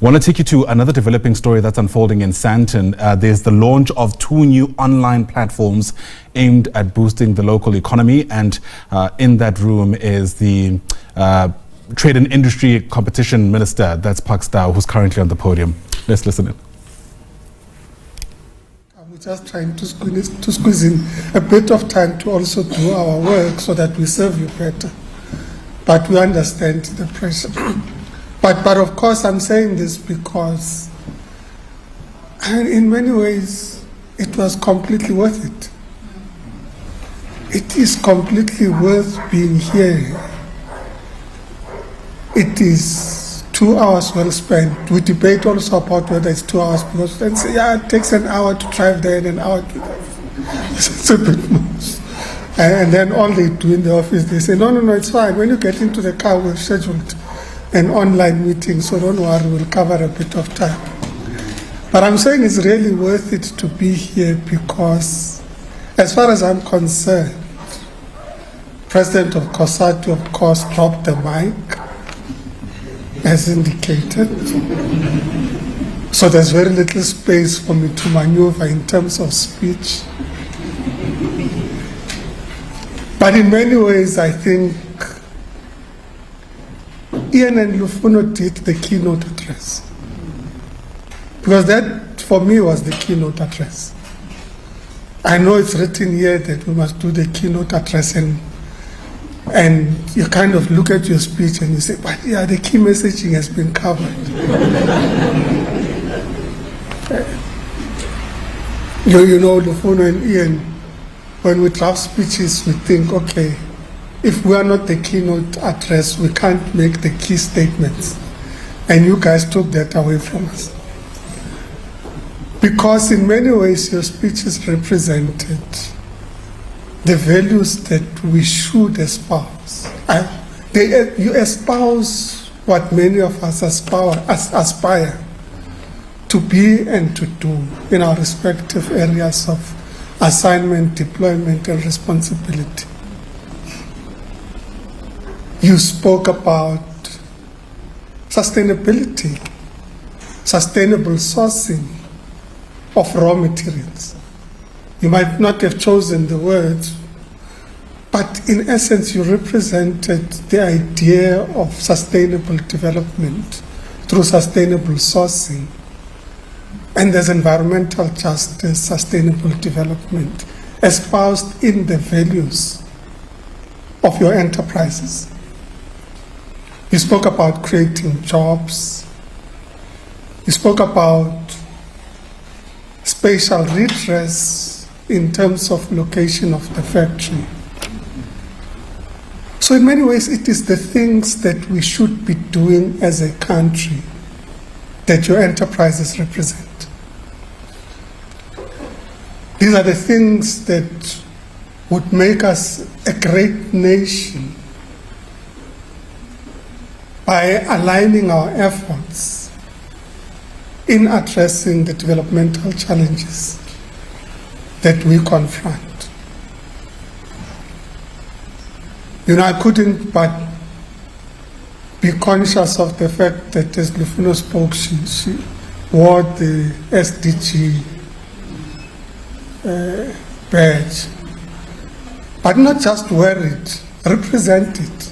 I want to take you to another developing story that's unfolding in Sandton. There's the launch of 2 new online platforms aimed at boosting the local economy. And in that room is the Trade and Industry Competition Minister, that's Pakistan, who's currently on the podium. Let's listen in. We're just trying to squeeze in a bit of time to also do our work so that we serve you better. But we understand the pressure. But of course, I'm saying this because in many ways, it was completely worth it. It is completely worth being here. It is 2 hours well spent. We debate also about whether it's 2 hours because then say, yeah, it takes an hour to drive there and an hour to it's a bit much. And then all they do in the office, they say, no, it's fine. When you get into the car, we've scheduled an online meeting, so don't worry, we'll cover a bit of time. But I'm saying it's really worth it to be here because, as far as I'm concerned, President of COSATU, of course, dropped the mic, as indicated. So there's very little space for me to maneuver in terms of speech. But in many ways, I think Ian and Lufuno did the keynote address. Because that, for me, was the keynote address. I know it's written here that we must do the keynote address, and you kind of look at your speech and you say, but yeah, the key messaging has been covered. You know, Lufuno and Ian, when we draft speeches, we think, okay, if we are not the keynote address, we can't make the key statements. And you guys took that away from us. Because in many ways, your speeches represented the values that we should espouse. You espouse what many of us aspire to be and to do in our respective areas of assignment, deployment, and responsibility. You spoke about sustainability, sustainable sourcing of raw materials. You might not have chosen the words, but in essence, you represented the idea of sustainable development through sustainable sourcing. And there's environmental justice, sustainable development, espoused in the values of your enterprises. You spoke about creating jobs. You spoke about spatial redress in terms of location of the factory. So in many ways, it is the things that we should be doing as a country that your enterprises represent. These are the things that would make us a great nation by aligning our efforts in addressing the developmental challenges that we confront. You know, I couldn't but be conscious of the fact that as Lufuno spoke, she wore the SDG badge, but not just wear it, represent it.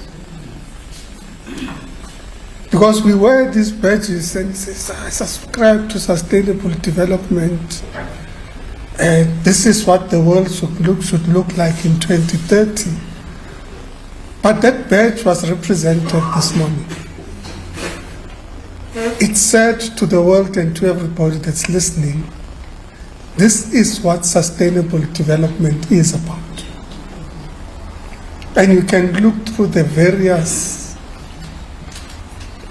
Because we wear these badges and say, I subscribe to sustainable development. This is what the world should look like in 2030. But that badge was represented this morning. It said to the world and to everybody that's listening, this is what sustainable development is about. And you can look through the various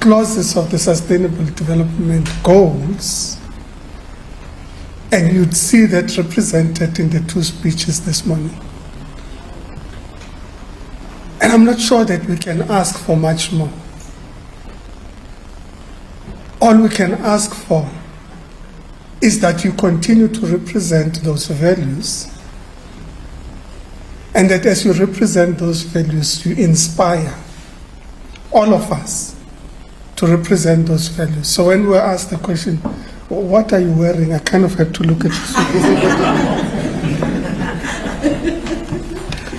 clauses of the Sustainable Development Goals, and you'd see that represented in the 2 speeches this morning. And I'm not sure that we can ask for much more. All we can ask for is that you continue to represent those values, and that as you represent those values, you inspire all of us to represent those values. So when we were asked the question, what are you wearing? I kind of had to look at it.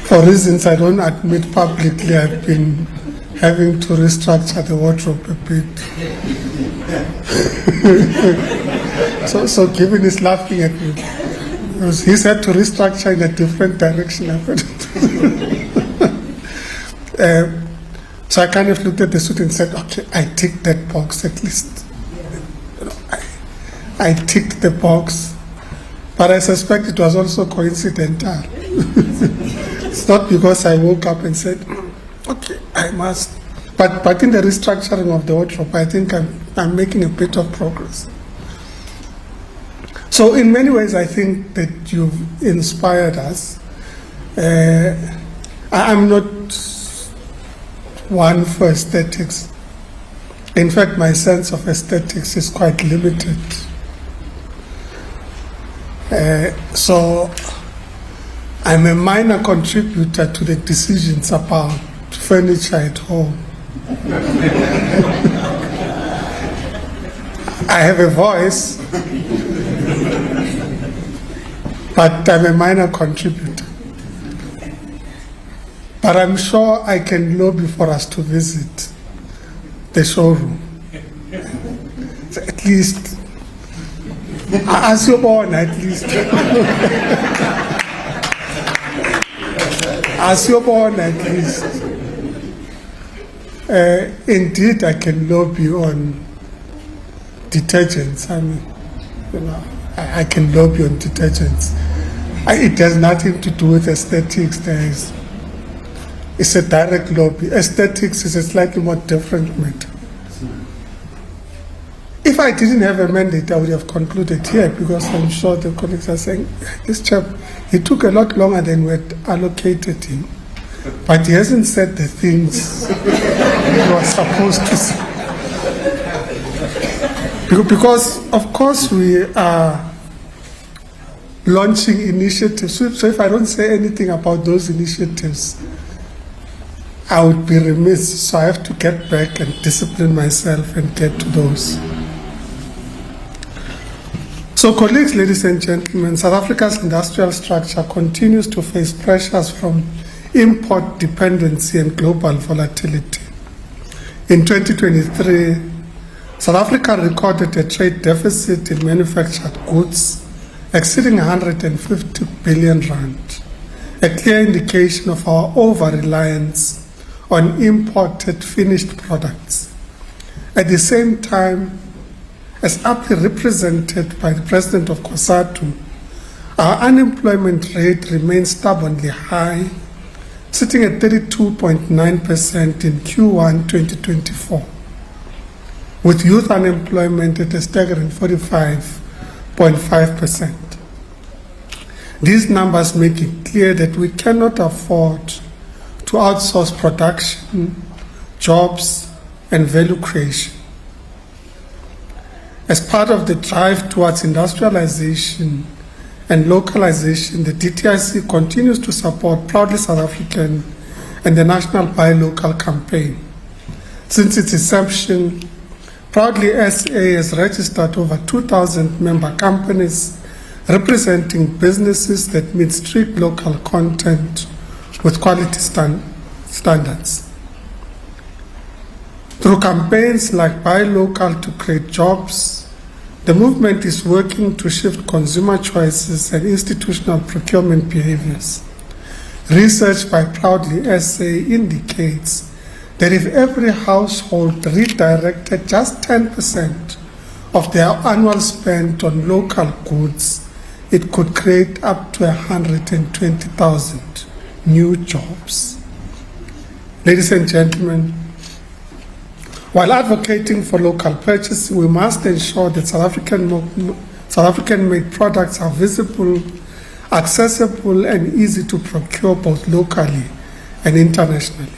For reasons I don't admit publicly, I've been having to restructure the wardrobe a bit. So Kevin is laughing at me. Because he's had to restructure in a different direction. So I kind of looked at the suit and said, okay, I ticked that box at least. I ticked the box. But I suspect it was also coincidental. It's not because I woke up and said, okay, I must. But in the restructuring of the wardrobe, I think I'm making a bit of progress. So in many ways, I think that you've inspired us. I'm not one for aesthetics. In fact, my sense of aesthetics is quite limited. So I'm a minor contributor to the decisions about furniture at home. I have a voice, but I'm a minor contributor. But I'm sure I can lobby for us to visit the showroom. So at least, as you're born, at least. As you're born, at least. Indeed, I can lobby on detergents. I mean, I can lobby on detergents. It has nothing to do with aesthetics. It's a direct lobby. Aesthetics is a slightly more different matter. If I didn't have a mandate, I would have concluded here, because I'm sure the colleagues are saying, this chap, he took a lot longer than we had allocated him, but he hasn't said the things he was supposed to say. Because, of course, we are launching initiatives. So if I don't say anything about those initiatives, I would be remiss. So I have to get back and discipline myself and get to those. So colleagues, ladies and gentlemen, South Africa's industrial structure continues to face pressures from import dependency and global volatility. In 2023, South Africa recorded a trade deficit in manufactured goods exceeding 150 billion rand, a clear indication of our over-reliance on imported finished products. At the same time, as aptly represented by the President of COSATU, our unemployment rate remains stubbornly high, sitting at 32.9% in Q1 2024, with youth unemployment at a staggering 45.5%. These numbers make it clear that we cannot afford to outsource production, jobs, and value creation. As part of the drive towards industrialization and localization, the DTIC continues to support Proudly South African and the National Buy Local campaign. Since its inception, Proudly SA has registered over 2,000 member companies representing businesses that meet strict local content with quality standards. Through campaigns like Buy Local to create jobs, the movement is working to shift consumer choices and institutional procurement behaviors. Research by Proudly SA indicates that if every household redirected just 10% of their annual spend on local goods, it could create up to 120,000 new jobs. Ladies and gentlemen, while advocating for local purchasing, we must ensure that South African-made products are visible, accessible, and easy to procure both locally and internationally.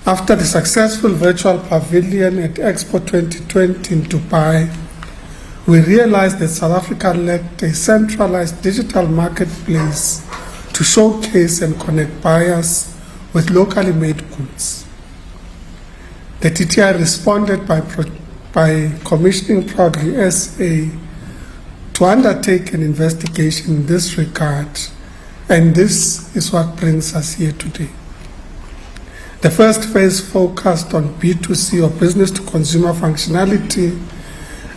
After the successful virtual pavilion at Expo 2020 in Dubai, we realized that South Africa lacked a centralized digital marketplace to showcase and connect buyers with locally made goods. The TTI responded by commissioning Proudly SA to undertake an investigation in this regard, and this is what brings us here today. The first phase focused on B2C or business to consumer functionality,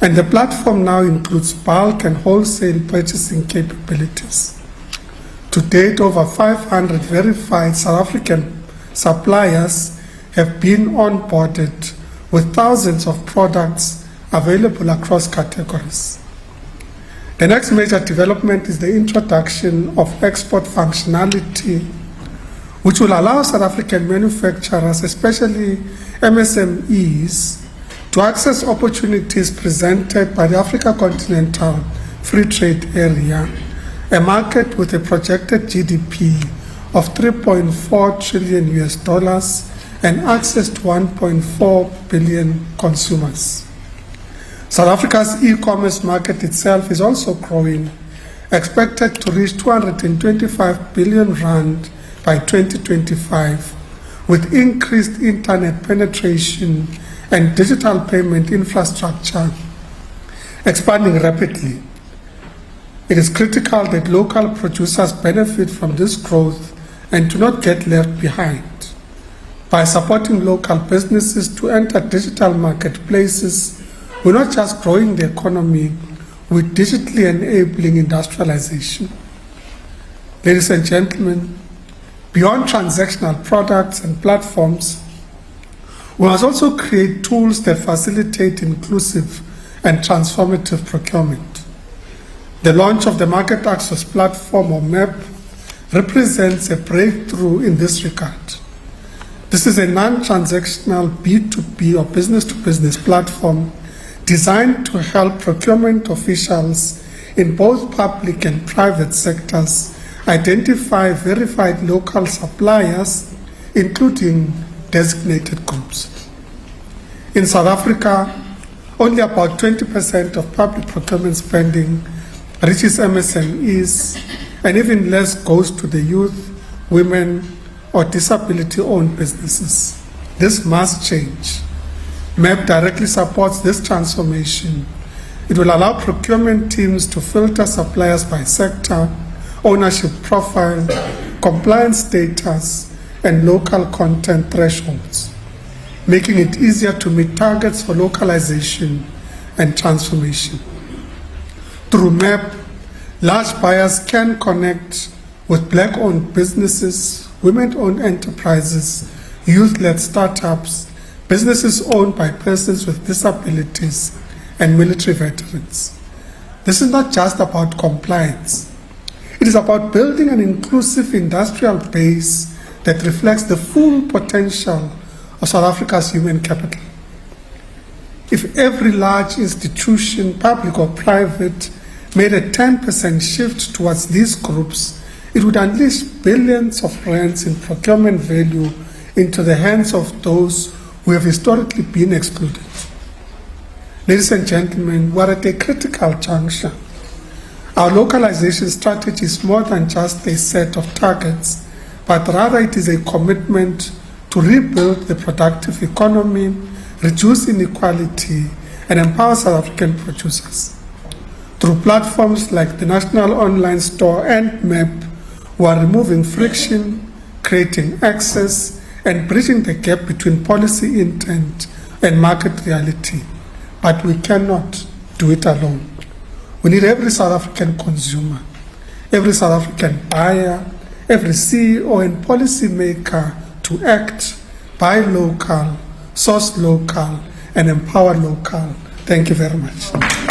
and the platform now includes bulk and wholesale purchasing capabilities. To date, over 500 verified South African suppliers have been onboarded with thousands of products available across categories. The next major development is the introduction of export functionality, which will allow South African manufacturers, especially MSMEs, to access opportunities presented by the Africa Continental Free Trade Area, a market with a projected GDP of $3.4 trillion and access to 1.4 billion consumers. South Africa's e-commerce market itself is also growing, expected to reach 225 billion rand by 2025, with increased internet penetration and digital payment infrastructure expanding rapidly. It is critical that local producers benefit from this growth and do not get left behind. By supporting local businesses to enter digital marketplaces, we're not just growing the economy, we're digitally enabling industrialization. Ladies and gentlemen, beyond transactional products and platforms, we must also create tools that facilitate inclusive and transformative procurement. The launch of the Market Access Platform, or MEP, represents a breakthrough in this regard. This is a non-transactional B2B or business-to-business platform designed to help procurement officials in both public and private sectors identify verified local suppliers, including designated groups. In South Africa, only about 20% of public procurement spending reaches MSMEs, and even less goes to the youth, women, or disability-owned businesses. This must change. MEP directly supports this transformation. It will allow procurement teams to filter suppliers by sector, ownership profile, compliance status, and local content thresholds, making it easier to meet targets for localization and transformation. Through MEP, large buyers can connect with Black-owned businesses, women-owned enterprises, youth-led startups, businesses owned by persons with disabilities, and military veterans. This is not just about compliance. It is about building an inclusive industrial base that reflects the full potential of South Africa's human capital. If every large institution, public or private, made a 10% shift towards these groups, it would unleash billions of rands in procurement value into the hands of those who have historically been excluded. Ladies and gentlemen, we're at a critical juncture. Our localization strategy is more than just a set of targets, but rather it is a commitment to rebuild the productive economy, reduce inequality, and empower South African producers. Through platforms like the National Online Store and MEP, we are removing friction, creating access, and bridging the gap between policy intent and market reality. But we cannot do it alone. We need every South African consumer, every South African buyer, every CEO and policymaker to act, buy local, source local, and empower local. Thank you very much.